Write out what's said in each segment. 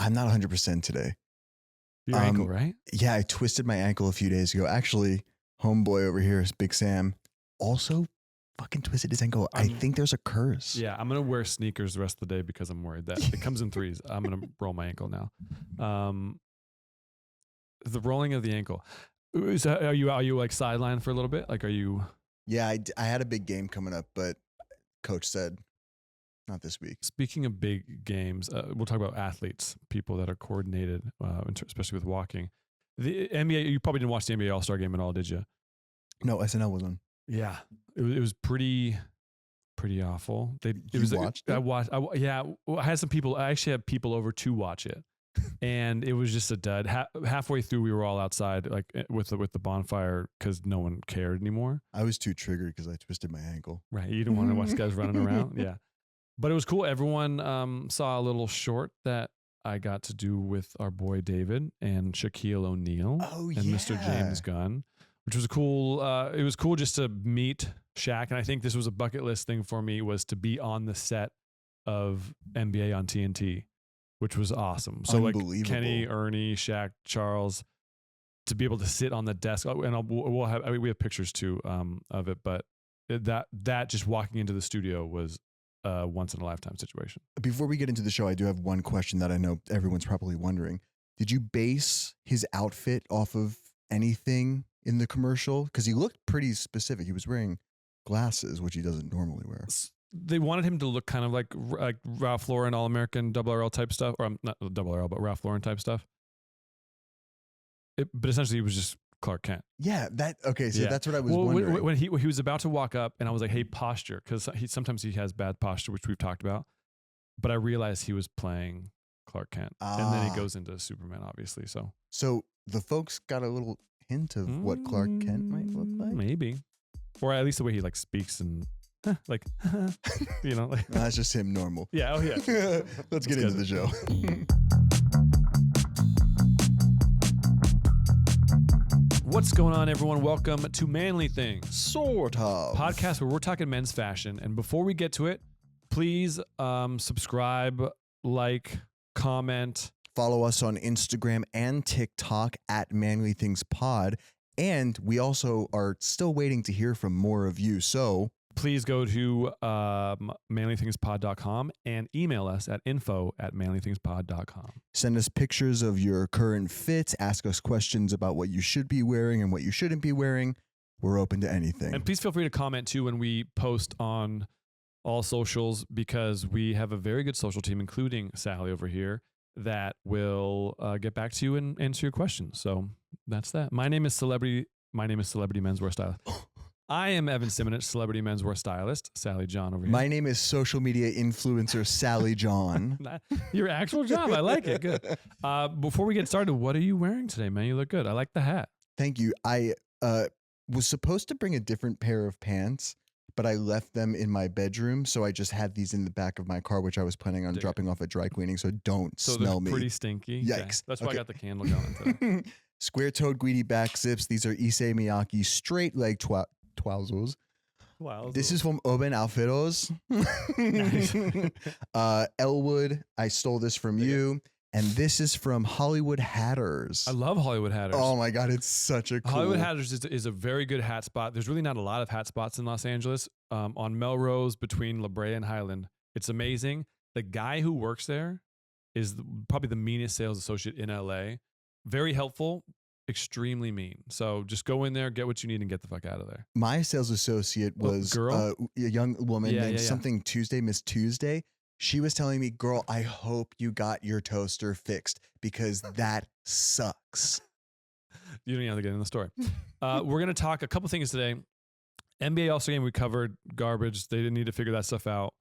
I'm not 100% today. Your ankle, right? Yeah, I twisted my ankle a few days ago. Actually, homeboy over here, Big Sam, also fucking twisted his ankle. I think there's a curse. Yeah, I'm gonna wear sneakers the rest of the day because I'm worried that it comes in threes. I'm gonna roll my ankle now. The rolling of the ankle. Are you like sidelined for a little bit? Like, are you? Yeah, I had a big game coming up, but coach said not this week. Speaking of big games, we'll talk about athletes, people that are coordinated, especially with walking. The NBA, you probably didn't watch the NBA All-Star game at all, did you? No, SNL was on. Yeah, it was pretty awful. Watched it? I watched. I had some people. I actually had people over to watch it, and it was just a dud. Halfway through, we were all outside, like with the bonfire, because no one cared anymore. I was too triggered because I twisted my ankle. Right, you didn't want to watch guys running around. Yeah, but it was cool. Everyone saw a little short that I got to do with our boy David and Shaquille O'Neal and Mr. James Gunn, which was cool. It was cool just to meet Shaq, and I think this was a bucket list thing for me, was to be on the set of NBA on TNT, which was awesome. So like Kenny, Ernie, Shaq, Charles, to be able to sit on the desk, and we have pictures too of it, but that just walking into the studio was a once in a lifetime situation. Before we get into the show, I do have one question that I know everyone's probably wondering. Did you base his outfit off of anything in the commercial? Because he looked pretty specific. He was wearing glasses, which he doesn't normally wear. They wanted him to look kind of like Ralph Lauren, All-American, Double RL type stuff, or not Double RL, but Ralph Lauren type stuff. But essentially, he was just Clark Kent. Yeah, that's what I was wondering. When he was about to walk up, and I was like, "Hey, posture," because sometimes he has bad posture, which we've talked about. But I realized he was playing Clark Kent, and then he goes into Superman, obviously. So the folks got a little hint of what Clark Kent might look like, maybe, or at least the way he like speaks and like, you know, like, that's just him normal. Yeah. Oh yeah. Let's get into the show. What's going on, everyone? Welcome to Manly Things, sort of podcast where we're talking men's fashion. And before we get to it, please subscribe, like, comment, follow us on Instagram and TikTok at Manly Things Pod. And we also are still waiting to hear from more of you. So please go to manlythingspod.com and email us at info@manlythingspod.com. Send us pictures of your current fits. Ask us questions about what you should be wearing and what you shouldn't be wearing. We're open to anything. And please feel free to comment too when we post on all socials, because we have a very good social team, including Sally over here, that will get back to you and answer your questions. So that's that. My name is Celebrity Menswear Stylist. I am Evan Simonich, Celebrity Menswear Stylist. Sally John over here. My name is social media influencer Sally John. Your actual job. I like it. Good. Before we get started, what are you wearing today, man? You look good. I like the hat. Thank you. I was supposed to bring a different pair of pants, but I left them in my bedroom, so I just had these in the back of my car, which I was planning on dropping off at dry cleaning, so don't smell me. Pretty stinky. Yikes. Okay. That's why I got the candle going today. Square-toed Guidi back zips. These are Issey Miyake straight leg trousers. Wow. This is from Urban Outfitters. Elwood, I stole this from you. And this is from Hollywood Hatters. I love Hollywood Hatters. Oh my God, it's such a cool... Hollywood Hatters is a very good hat spot. There's really not a lot of hat spots in Los Angeles. On Melrose between La Brea and Highland. It's amazing. The guy who works there is probably the meanest sales associate in LA. Very helpful, extremely mean. So just go in there, get what you need, and get the fuck out of there. My sales associate was a young woman named something Tuesday, Miss Tuesday. She was telling me, girl, I hope you got your toaster fixed because that sucks. You don't even have to get in the story. We're going to talk a couple things today. NBA All-Star Game, we covered garbage. They didn't need to figure that stuff out.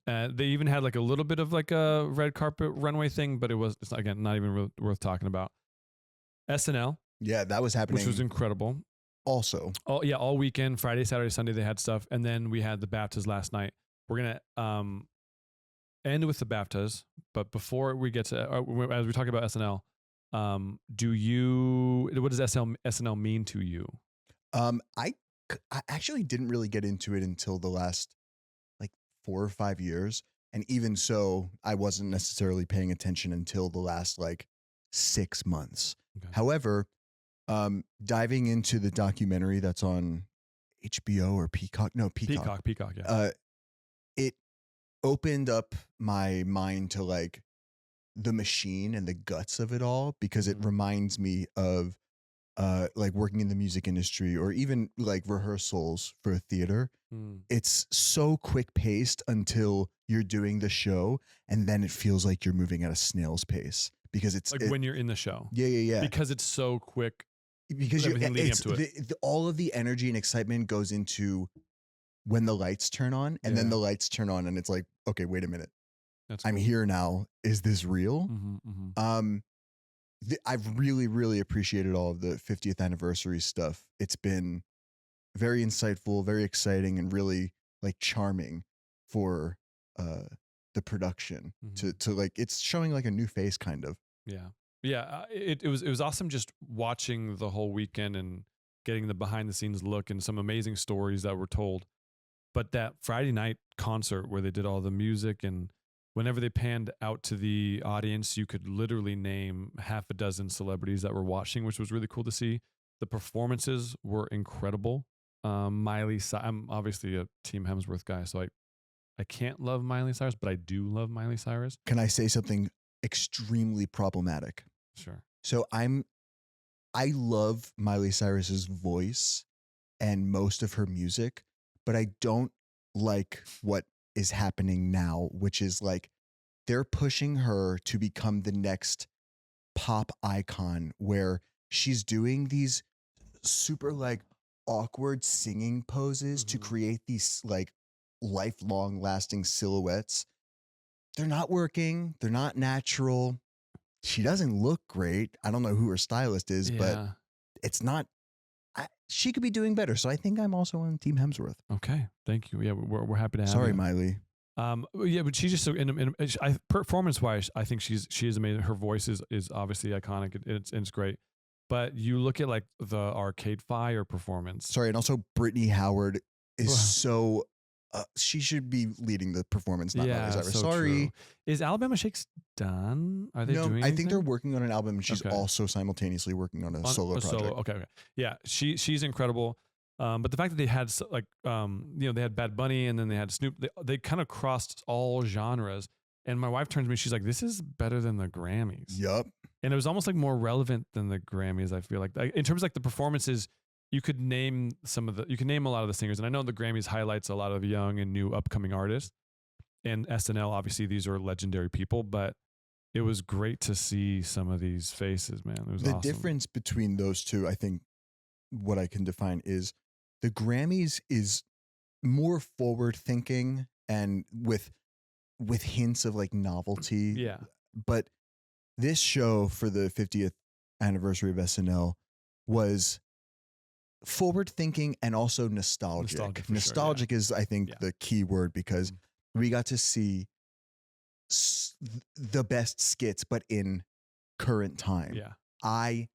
They even had like a little bit of like a red carpet runway thing, but it's again, not even worth talking about. SNL. Yeah, that was happening. Which was incredible. Also. All weekend, Friday, Saturday, Sunday, they had stuff. And then we had the BAFTAs last night. We're going to end with the BAFTAs. But before we get to, as we talk about SNL, what does SNL mean to you? I actually didn't really get into it until the last like 4 or 5 years. And even so, I wasn't necessarily paying attention until the last like 6 months. Okay. However, diving into the documentary that's on HBO or Peacock, Peacock, yeah. It opened up my mind to like the machine and the guts of it all, because it reminds me of like working in the music industry or even like rehearsals for theater. It's so quick paced until you're doing the show, and then it feels like you're moving at a snail's pace because it's like when you're in the show. Yeah. Because it's so quick. Because everything leading up to it. All of the energy and excitement goes into when the lights turn on, and then the lights turn on, and it's like, okay, wait a minute. I'm here now. Is this real? I've really, really appreciated all of the 50th anniversary stuff. It's been very insightful, very exciting, and really like charming for the production to like, it's showing like a new face kind of. Yeah. It was awesome just watching the whole weekend and getting the behind the scenes look and some amazing stories that were told. But that Friday night concert where they did all the music, and whenever they panned out to the audience, you could literally name half a dozen celebrities that were watching, which was really cool to see. The performances were incredible. Miley, I'm obviously a Team Hemsworth guy, so I can't love Miley Cyrus, but I do love Miley Cyrus. Can I say something extremely problematic? Sure. So I love Miley Cyrus's voice and most of her music, but I don't like what is happening now, which is like they're pushing her to become the next pop icon, where she's doing these super like awkward singing poses to create these like lifelong lasting silhouettes. They're not working. They're not natural. She doesn't look great. I don't know who her stylist is, but it's not. She could be doing better. So I think I'm also on Team Hemsworth. Okay, thank you. Yeah, we're happy to have. Sorry, you. Miley. Yeah, but she's just so performance wise, I think she is amazing. Her voice is obviously iconic. It's great. But you look at like the Arcade Fire performance. Sorry, and also Brittany Howard is so. She should be leading the performance, not Miley Cyrus. So sorry. True. Is Alabama Shakes done? Are they doing anything? I think they're working on an album, and she's also simultaneously working on a solo project. Okay. Yeah, she's incredible. But the fact that they had they had Bad Bunny and then they had Snoop, they kind of crossed all genres. And my wife turns to me, she's like, "This is better than the Grammys." Yup. And it was almost like more relevant than the Grammys. I feel like in terms of like the performances. You could name a lot of the singers, and I know the Grammys highlights a lot of young and new upcoming artists, and SNL, obviously these are legendary people, but it was great to see some of these faces, man. It was awesome. The difference between those two, I think what I can define is the Grammys is more forward thinking and with hints of like novelty. Yeah. But this show for the 50th anniversary of SNL was forward thinking and also nostalgic. Nostalgic is, I think, the key word, because we got to see the best skits, but in current time. Yeah. I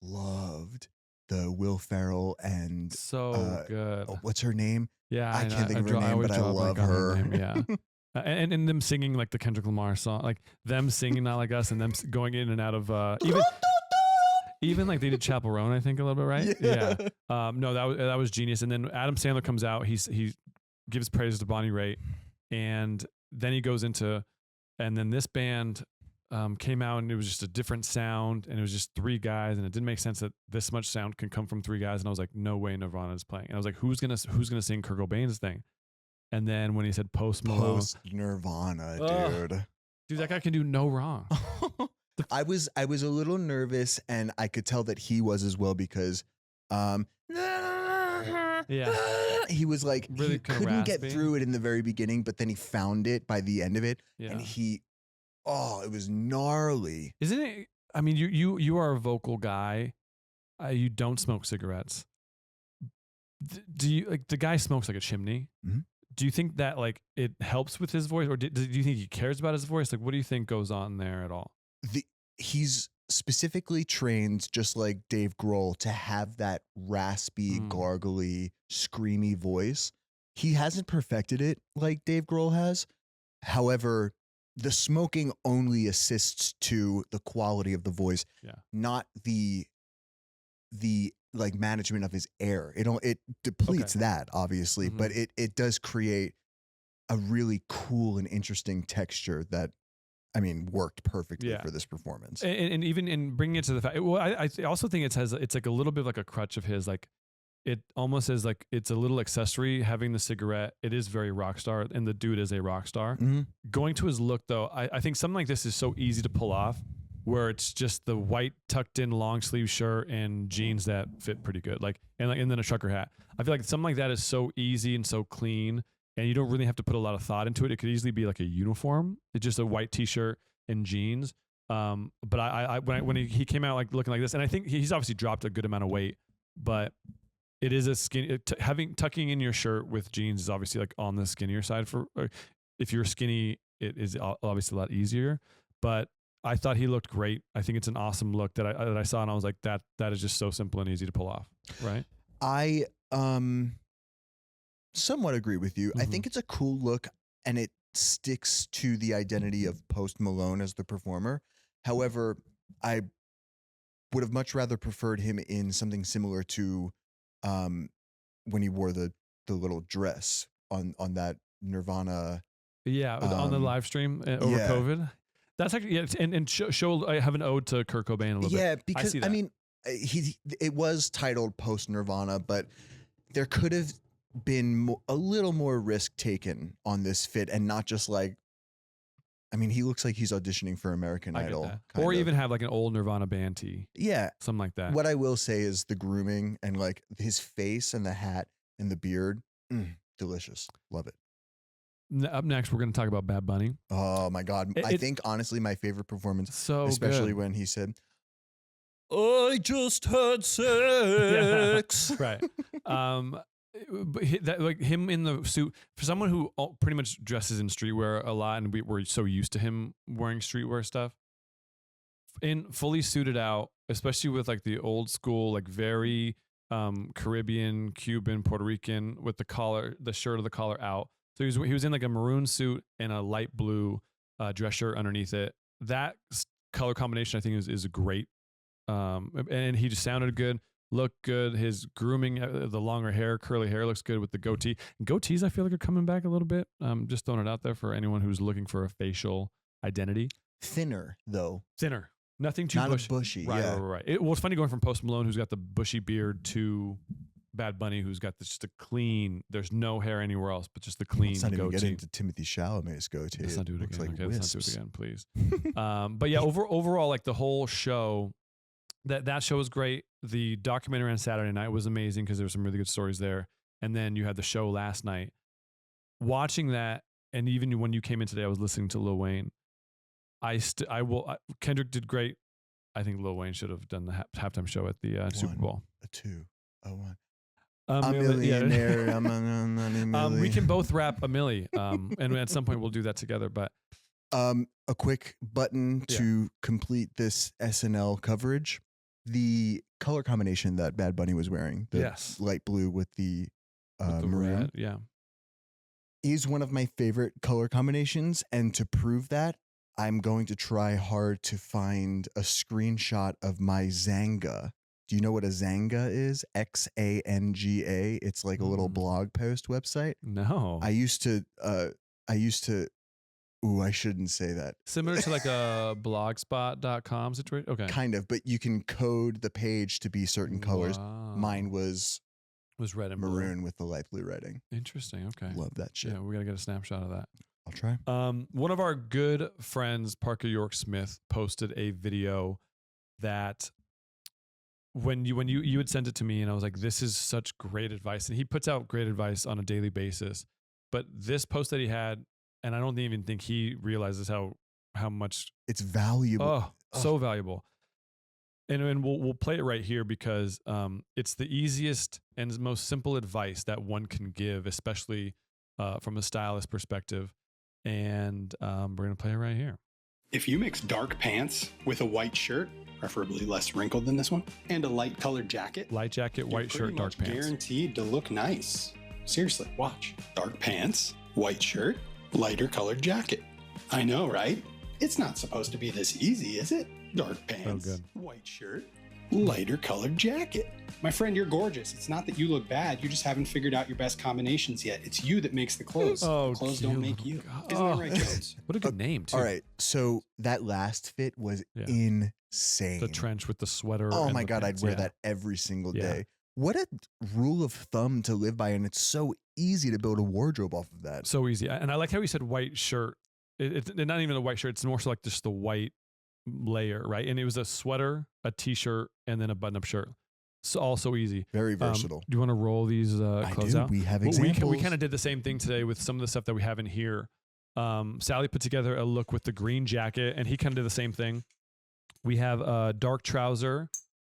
loved the Will Ferrell and good. What's her name? Yeah, I can't think of her name, but I love her. Yeah. And them singing like the Kendrick Lamar song, like them singing Not Like Us, and them going in and out of even like they did Chaperone, I think, a little bit, right? Yeah. No, that was genius. And then Adam Sandler comes out. He gives praise to Bonnie Raitt, and then he goes into, and then this band came out, and it was just a different sound, and it was just three guys, and it didn't make sense that this much sound can come from three guys. And I was like, no way, Nirvana is playing. And I was like, who's gonna sing Kurt Cobain's thing? And then when he said Post Malone, Post Nirvana, dude, that guy can do no wrong. I was a little nervous, and I could tell that he was as well, because he was like, really he couldn't get through it in the very beginning, but then he found it by the end of it, and it was gnarly. Isn't it? I mean, you are a vocal guy. You don't smoke cigarettes. Do you like the guy smokes like a chimney? Mm-hmm. Do you think that like it helps with his voice, or do you think he cares about his voice? Like, what do you think goes on there at all? He's specifically trained, just like Dave Grohl, to have that raspy, gargly, screamy voice. He hasn't perfected it like Dave Grohl has, However, the smoking only assists to the quality of the voice, not the like management of his air. It depletes that obviously, but it does create a really cool and interesting texture that, I mean, worked perfectly for this performance. And even in bringing it to the fact, well, I also think it's like a little bit like a crutch of his. Like it almost is like it's a little accessory having the cigarette. It is very rock star, and the dude is a rock star. Going to his look though, I think something like this is so easy to pull off, where it's just the white tucked in long sleeve shirt and jeans that fit pretty good, and then a trucker hat. I feel like something like that is so easy and so clean. And you don't really have to put a lot of thought into it. It could easily be like a uniform. It's just a white T-shirt and jeans. But when he came out like looking like this, and I think he's obviously dropped a good amount of weight, but it is a skinny. Tucking in your shirt with jeans is obviously like on the skinnier side. If you're skinny, it is obviously a lot easier. But I thought he looked great. I think it's an awesome look that I saw, and I was like, that is just so simple and easy to pull off. Right? I somewhat agree with you. I think it's a cool look, and it sticks to the identity of Post Malone as the performer. However, I would have much rather preferred him in something similar to when he wore the little dress on that Nirvana. Yeah, on the live stream over COVID. That's actually and show I have an ode to Kurt Cobain a little bit. Yeah, because I mean, it was titled Post Nirvana, but there could have been a little more risk taken on this fit, and not just like, I mean, he looks like he's auditioning for American Idol. Or even have like an old Nirvana band tee. Yeah. Something like that. What I will say is the grooming and like his face and the hat and the beard, delicious. Love it. Up next, we're going to talk about Bad Bunny. Oh my God. I think honestly my favorite performance, especially when he said, I just had sex. Right. But like him in the suit, for someone who pretty much dresses in streetwear a lot, and we're so used to him wearing streetwear stuff, in fully suited out, especially with like the old school, like very Caribbean, Cuban, Puerto Rican, with the collar, the shirt of the collar out. So he was in like a maroon suit and a light blue dress shirt underneath it. That color combination I think is great, and he just sounded good. Looked good. His grooming, the longer hair, curly hair looks good with the goatee. Goatees, I feel like, are coming back a little bit. Just throwing it out there for anyone who's looking for a facial identity. Thinner, though. Thinner. Nothing too bushy. Right, yeah. right. It's funny going from Post Malone, who's got the bushy beard, to Bad Bunny, who's got just a clean, there's no hair anywhere else, but just the clean goatee. Let's not even goatee. get into Timothy Chalamet's goatee. Let's not do it again. Like let's not do it again, please. But yeah, overall, like the whole show, that show was great. The documentary on Saturday night was amazing because there were some really good stories there. And then you had the show last night. Watching that, and even when you came in today, I was listening to Lil Wayne. Kendrick did great. I think Lil Wayne should have done the halftime show at the Super Bowl. A 2, a 1. A millionaire. I'm a millionaire. We can both rap a milli. And at some point we'll do that together. But a quick button to complete this SNL coverage. The color combination that Bad Bunny was wearing, the light blue with the maroon, red, is one of my favorite color combinations. And to prove that, I'm going to try hard to find a screenshot of my Zanga. Do you know what a Zanga is? Xanga. It's like a little blog post website. No. I used to. Ooh, I shouldn't say that. Similar to like a blogspot.com situation? Okay. Kind of, but you can code the page to be certain colors. Wow. Mine was red and maroon blue. with the light blue writing. Interesting. Okay. Love that shit. Yeah, we got to get a snapshot of that. I'll try. One of our good friends, Parker York Smith, posted a video that when you had sent it to me, and I was like, this is such great advice. And he puts out great advice on a daily basis. But this post that he had, and I don't even think he realizes how much it's valuable. So valuable. And we'll play it right here because it's the easiest and most simple advice that one can give, especially from a stylist perspective. And we're going to play it right here. If you mix dark pants with a white shirt, preferably less wrinkled than this one, and a light colored jacket, white shirt, dark pants, guaranteed to look nice. Seriously, watch. Dark pants, white shirt, lighter colored jacket. I know, right? It's not supposed to be this easy, is it? Dark pants, white shirt, lighter colored jacket. My friend, you're gorgeous. It's not that you look bad. You just haven't figured out your best combinations yet. It's you that makes the clothes. Oh, the clothes don't make you. God. Isn't that right, Jones? What a good name, too. All right. So that last fit was insane. The trench with the sweater. Oh and my the God. pants. I'd wear that every single day. What a rule of thumb to live by. And it's so easy to build a wardrobe off of that. So easy. And I like how he said white shirt. It's not even a white shirt. It's more so like just the white layer, right? And it was a sweater, a t-shirt, and then a button-up shirt. So all so easy. Very versatile. Do you want to roll these clothes out? We have examples. We kind of did the same thing today with some of the stuff that we have in here. Sally put together a look with the green jacket, and he kind of did the same thing. We have a dark trouser,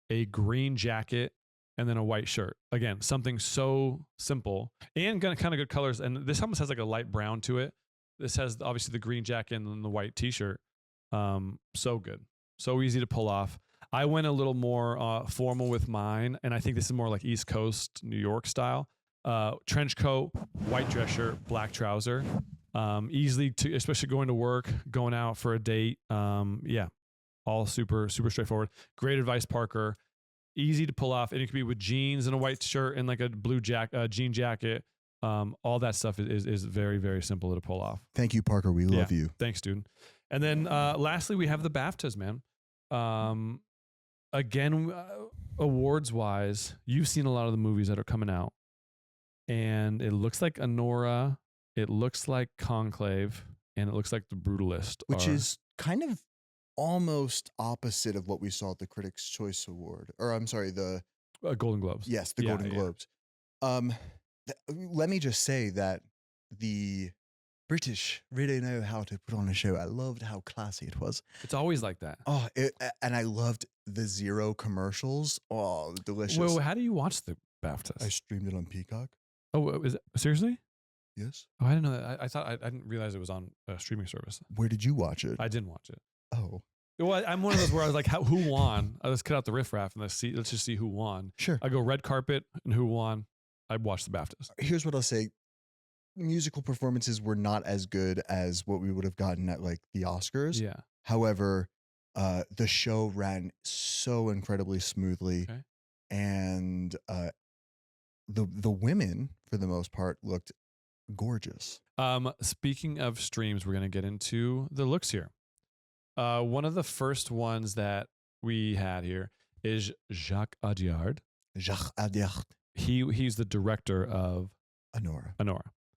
a green jacket, and then a white shirt. Again, something so simple and kind of good colors. And this almost has like a light brown to it. This has obviously the green jacket and then the white t-shirt. So good. So easy to pull off. I went a little more formal with mine, and I think this is more like East Coast, New York style. Trench coat, white dress shirt, black trouser. Easily, especially going to work, going out for a date. All super straightforward. Great advice, Parker. Easy to pull off, and it could be with jeans and a white shirt and like a blue jean jacket. All that stuff is very, very simple to pull off. Thank you, Parker. We love you. Thanks, dude. And then lastly, we have the BAFTAs, man. Again, awards wise, you've seen a lot of the movies that are coming out, and it looks like Anora, it looks like Conclave, and it looks like The Brutalist, which is kind of almost opposite of what we saw at the Critics' Choice Award, or I'm sorry, the Golden Globes. Yes, the Golden Globes. Let me just say that the British really know how to put on a show. I loved how classy it was. It's always like that. Oh, and I loved the Zero commercials. Oh, delicious. Well, how do you watch the BAFTAs? I streamed it on Peacock. Oh, is it, seriously? Yes. Oh, I didn't know that. I didn't realize it was on a streaming service. Where did you watch it? I didn't watch it. Oh. Well, I'm one of those where I was like, who won? Let's cut out the riffraff and let's just see who won. Sure. I go red carpet and who won. I watched the BAFTAs. Here's what I'll say. Musical performances were not as good as what we would have gotten at like the Oscars. Yeah. However, the show ran so incredibly smoothly. Okay. And the women, for the most part, looked gorgeous. Speaking of streams, we're going to get into the looks here. One of the first ones that we had here is Jacques Audiard. Jacques Audiard. He's the director of Anora.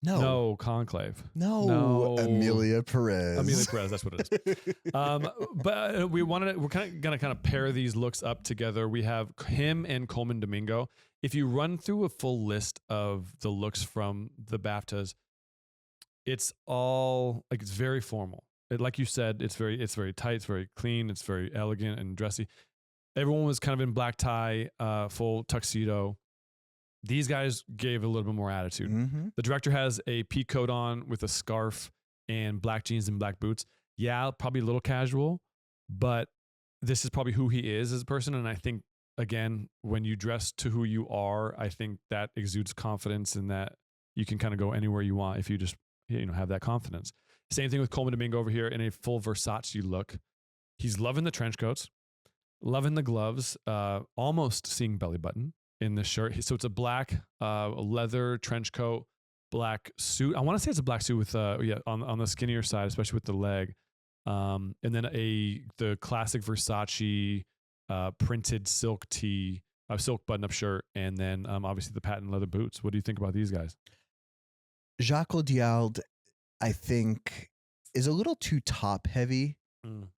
No, Conclave. No, Amelia Perez. Amelia Perez, that's what it is. But we're gonna kind of pair these looks up together. We have him and Coleman Domingo. If you run through a full list of the looks from the BAFTAs, it's all like it's very formal. Like you said, it's very tight, it's very clean, it's very elegant and dressy. Everyone was kind of in black tie, full tuxedo. These guys gave a little bit more attitude. Mm-hmm. The director has a pea coat on with a scarf and black jeans and black boots. Yeah, probably a little casual, but this is probably who he is as a person. And I think, again, when you dress to who you are, I think that exudes confidence and that you can kind of go anywhere you want if you just have that confidence. Same thing with Coleman Domingo over here in a full Versace look. He's loving the trench coats, loving the gloves, almost seeing belly button in the shirt. So it's a black leather trench coat, black suit. I want to say it's a black suit with on the skinnier side, especially with the leg. And then the classic Versace printed silk tee, silk button-up shirt, and then obviously the patent leather boots. What do you think about these guys? Jacques Audiard, I think, is a little too top-heavy.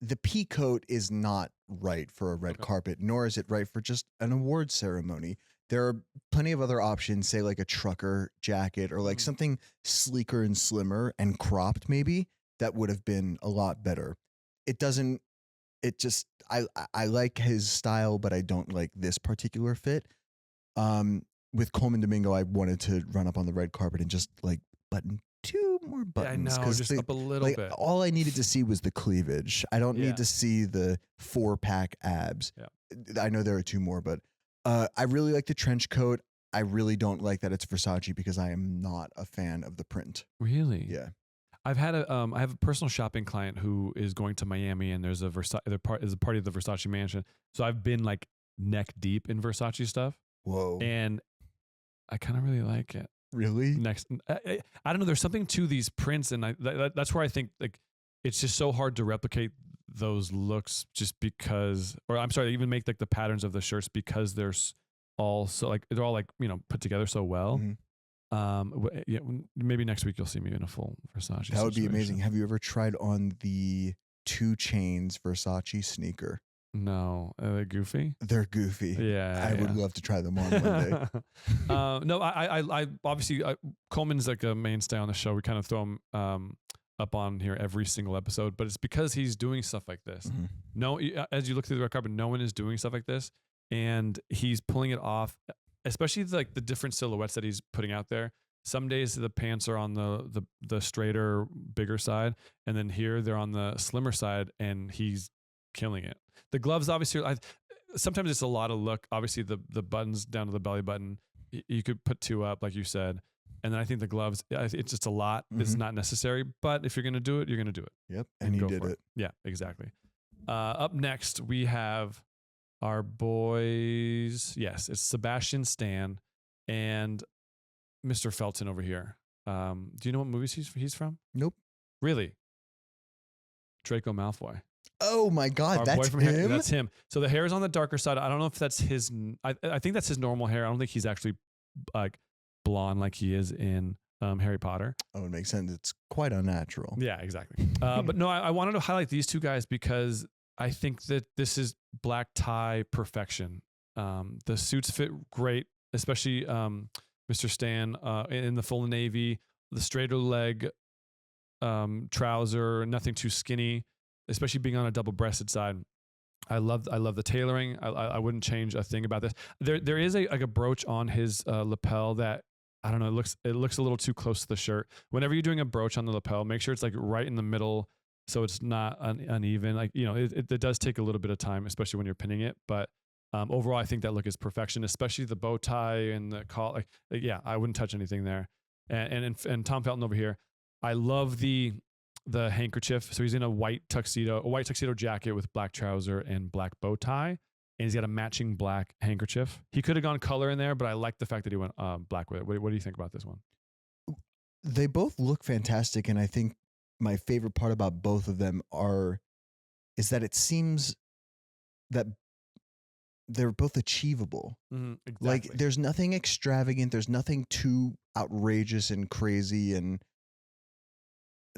The pea coat is not right for a red carpet, nor is it right for just an award ceremony. There are plenty of other options, say like a trucker jacket or like something sleeker and slimmer and cropped maybe that would have been a lot better. I like his style, but I don't like this particular fit. With Coleman Domingo, I wanted to run up on the red carpet and just like button 2 more buttons. Yeah, I know, just up a little bit. All I needed to see was the cleavage. I don't need to see the 4-pack abs. Yeah. I know there are 2 more, but I really like the trench coat. I really don't like that it's Versace because I am not a fan of the print. Really? Yeah. I have a personal shopping client who is going to Miami, and there's a there's a party at the Versace mansion. So I've been like neck deep in Versace stuff. Whoa. And I kind of really like it. Really? I don't know. There's something to these prints, and that's where I think like it's just so hard to replicate those looks, just because, or I'm sorry, even make like the patterns of the shirts because they're all so like they're all like put together so well. Yeah, maybe next week you'll see me in a full Versace. That would be amazing. Have you ever tried on the 2 Chainz Versace sneaker? No, are they goofy? They're goofy. Yeah, I would love to try them on one day. No, I obviously Coleman's like a mainstay on the show. We kind of throw him up on here every single episode, but it's because he's doing stuff like this. No, as you look through the red carpet, no one is doing stuff like this, and he's pulling it off. Especially like the different silhouettes that he's putting out there. Some days the pants are on the straighter, bigger side, and then here they're on the slimmer side, and he's killing it. The gloves, obviously, sometimes it's a lot of look. Obviously, the buttons down to the belly button, you could put 2 up, like you said. And then I think the gloves, it's just a lot. It's not necessary. But if you're going to do it, you're going to do it. Yep. And he did it. Yeah, exactly. Up next, we have our boys. Yes, it's Sebastian Stan and Mr. Felton over here. Do you know what movies he's from? Nope. Really? Draco Malfoy. Oh my God, that's him? Here, that's him. So the hair is on the darker side. I don't know if that's his. I think that's his normal hair. I don't think he's actually like blonde like he is in Harry Potter. Oh, it makes sense. It's quite unnatural. Yeah, exactly. But no, I wanted to highlight these 2 guys because I think that this is black tie perfection. The suits fit great, especially Mr. Stan in the full navy, the straighter leg trouser, nothing too skinny, especially being on a double-breasted side. I love the tailoring. I wouldn't change a thing about this. There is a brooch on his lapel that I don't know. It looks a little too close to the shirt. Whenever you're doing a brooch on the lapel, make sure it's like right in the middle, so it's not uneven. Like it does take a little bit of time, especially when you're pinning it. But overall, I think that look is perfection, especially the bow tie and the collar. Like yeah, I wouldn't touch anything there. And Tom Felton over here, I love the handkerchief. So he's in a white tuxedo jacket with black trouser and black bow tie. And he's got a matching black handkerchief. He could have gone color in there, but I like the fact that he went black with it. What do you think about this one? They both look fantastic. And I think my favorite part about both of them is that it seems that they're both achievable. Exactly. Like there's nothing extravagant. There's nothing too outrageous and crazy and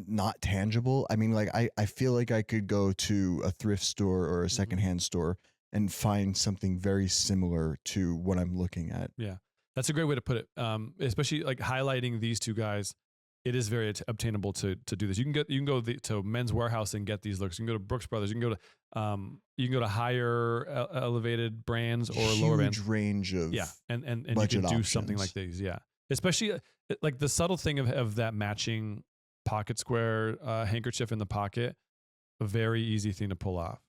not tangible. I mean, like I feel like I could go to a thrift store or a secondhand store and find something very similar to what I'm looking at. Yeah, that's a great way to put it. Especially like highlighting these 2 guys, it is very obtainable to do this. You can go to Men's Warehouse and get these looks. You can go to Brooks Brothers. You can go to higher elevated brands or lower brands. Huge range of and you can do something like these. Yeah, especially like the subtle thing of that matching pocket square handkerchief in the pocket, a very easy thing to pull off.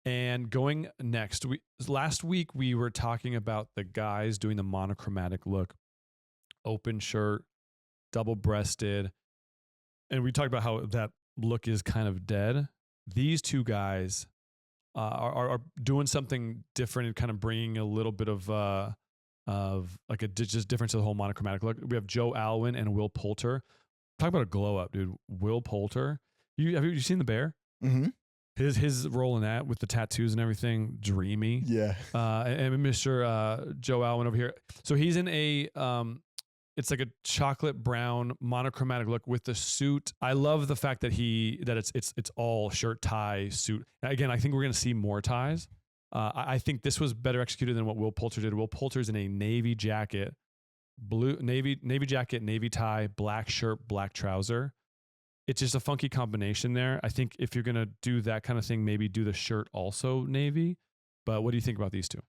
And going next, last week we were talking about the guys doing the monochromatic look, open shirt, double-breasted, and we talked about how that look is kind of dead. These 2 guys are doing something different and kind of bringing a little bit of like a just difference to the whole monochromatic look. We have Joe Alwyn and Will Poulter. Talk about a glow up, dude. Will Poulter. Have you seen The Bear? Mm-hmm. His role in that with the tattoos and everything, dreamy. Yeah. And Mr. Joe Alwyn over here. So he's in a it's like a chocolate brown monochromatic look with the suit. I love the fact that it's all shirt, tie, suit. Again, I think we're gonna see more ties. I think this was better executed than what Will Poulter did. Will Poulter's in a navy jacket, navy jacket, navy tie, black shirt, black trouser. It's just a funky combination there. I think if you're going to do that kind of thing, maybe do the shirt also navy. But what do you think about these 2?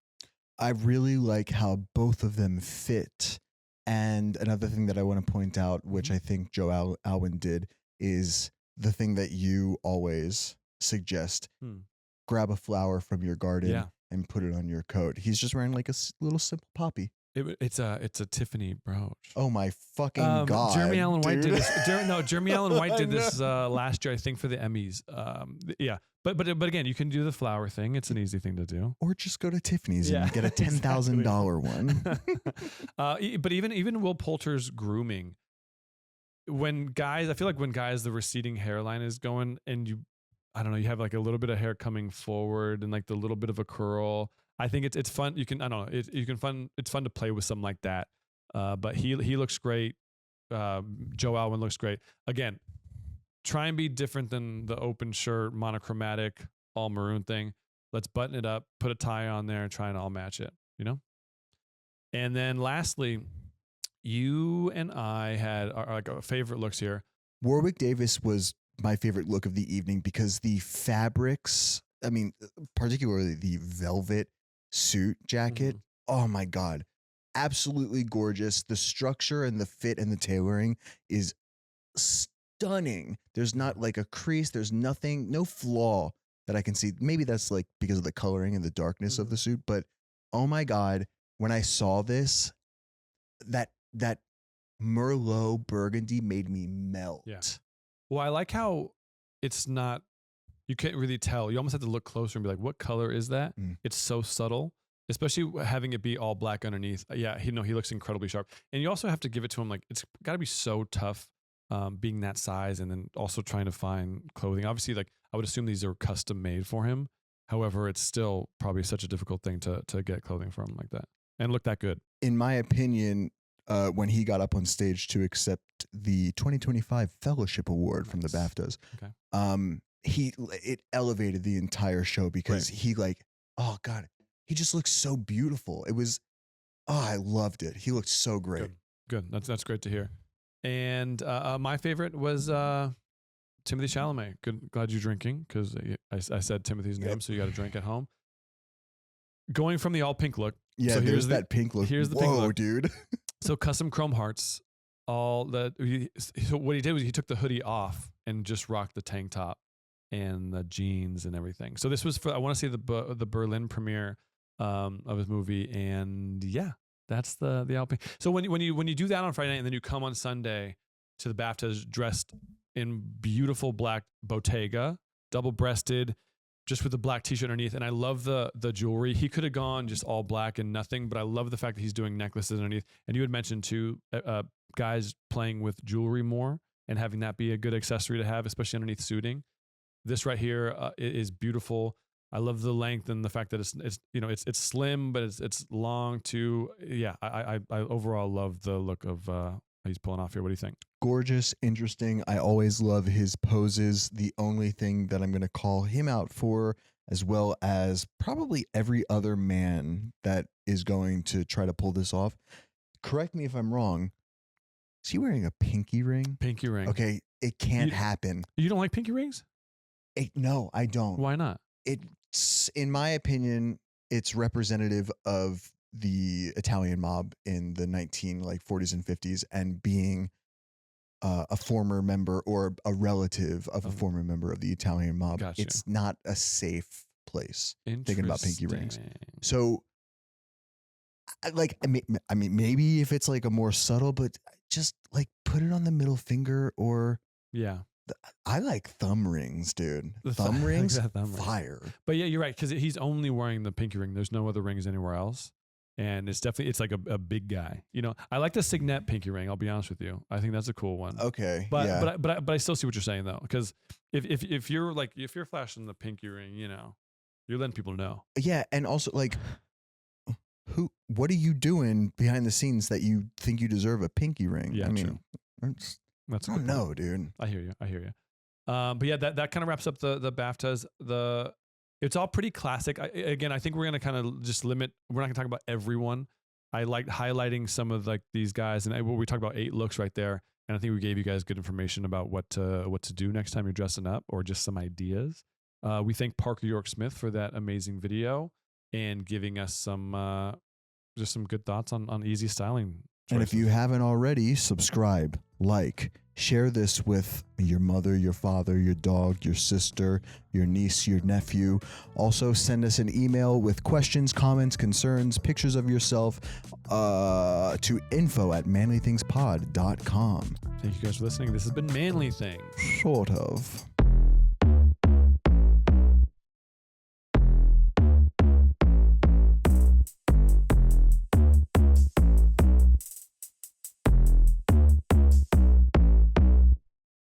I really like how both of them fit. And another thing that I want to point out, which I think Joe Alwyn did, is the thing that you always suggest. Grab a flower from your garden and put it on your coat. He's just wearing like a little simple poppy. It's a Tiffany brooch. Oh my fucking God. Jeremy Allen White did dude. this. Jeremy Allen White did I this last year, I think, for the Emmys. Yeah. But again, you can do the flower thing. It's an easy thing to do. Or just go to Tiffany's Yeah, and get a $10,000 one. But even Will Poulter's grooming, I feel like when guys, the receding hairline is going and you have like a little bit of hair coming forward and like the little bit of a curl. I think it's fun. It's fun to play with something like that. But he looks great. Joe Alwyn looks great. Again, try and be different than the open shirt, monochromatic, all maroon thing. Let's button it up, put a tie on there, and try and all match it, And then lastly, you and I had our favorite looks here. Warwick Davis was my favorite look of the evening because the fabrics, particularly the velvet suit jacket, oh my God, absolutely gorgeous. The structure and the fit and the tailoring is stunning. There's not like a crease. There's nothing, no flaw that I can see. Maybe that's like because of the coloring and the darkness of the suit, but oh my God, when I saw this, that Merlot burgundy made me melt. Yeah. Well, I like how it's not, you can't really tell. You almost have to look closer and be like, what color is that? It's so subtle, especially having it be all black underneath. Yeah, he looks incredibly sharp. And you also have to give it to him. Like, it's got to be so tough being that size and then also trying to find clothing. Obviously, like, I would assume these are custom made for him. However, it's still probably such a difficult thing to get clothing for him like that and look that good. In my opinion, when he got up on stage to accept the 2025 Fellowship Award from the BAFTAs, it elevated the entire show because he oh God, he just looks so beautiful. It was, I loved it. He looked so great. Good. That's great to hear. And my favorite was Timothy Chalamet. Good. Glad you're drinking because I said Timothy's name, so you got to drink at home. Going from the all pink look. Yeah, so there's that pink look. Here's the pink look, dude. So custom chrome hearts. So what he did was he took the hoodie off and just rocked the tank top and the jeans and everything. So this was I want to say the Berlin premiere of his movie, and yeah, that's the all pink. So when you do that on Friday night and then you come on Sunday to the BAFTAs dressed in beautiful black Bottega, double-breasted, just with the black t-shirt underneath. And I love the jewelry. He could have gone just all black and nothing, but I love the fact that he's doing necklaces underneath. And you had mentioned too, guys playing with jewelry more and having that be a good accessory to have, especially underneath suiting. This right here is beautiful. I love the length and the fact that it's slim, but it's long too. Yeah, I overall love the look of he's pulling off here. What do you think? Gorgeous, interesting. I always love his poses. The only thing that I'm going to call him out for, as well as probably every other man that is going to try to pull this off, correct me if I'm wrong, is he wearing a pinky ring? Pinky ring. Okay, it can't happen. You don't like pinky rings? No, I don't. Why not? It's, in my opinion, it's representative of the Italian mob in the 40s and 50s, and being a former member or a relative of a former member of the Italian mob. Gotcha. It's not a safe place thinking about pinky rings. So, maybe if it's like a more subtle, but just like put it on the middle finger, or I like thumb rings, dude. Thumb rings, fire. But yeah, you're right, because he's only wearing the pinky ring. There's no other rings anywhere else. And it's like a big guy. I like the Signet pinky ring. I'll be honest with you. I think that's a cool one. Okay. But I still see what you're saying though, because if you're flashing the pinky ring, you're letting people know. Yeah, and also like, what are you doing behind the scenes that you think you deserve a pinky ring? Yeah, I mean, that's I don't know, dude. I hear you. But yeah, that kind of wraps up the BAFTAs. It's all pretty classic. I think we're going to kind of just limit. We're not going to talk about everyone. I like highlighting some of like these guys, and we talked about 8 looks right there. And I think we gave you guys good information about what to do next time you're dressing up, or just some ideas. We thank Parker York Smith for that amazing video and giving us some just some good thoughts on easy styling And if you haven't already, subscribe, like, share this with your mother, your father, your dog, your sister, your niece, your nephew. Also, send us an email with questions, comments, concerns, pictures of yourself to info@manlythingspod.com. Thank you guys for listening. This has been Manly Things. Sort of.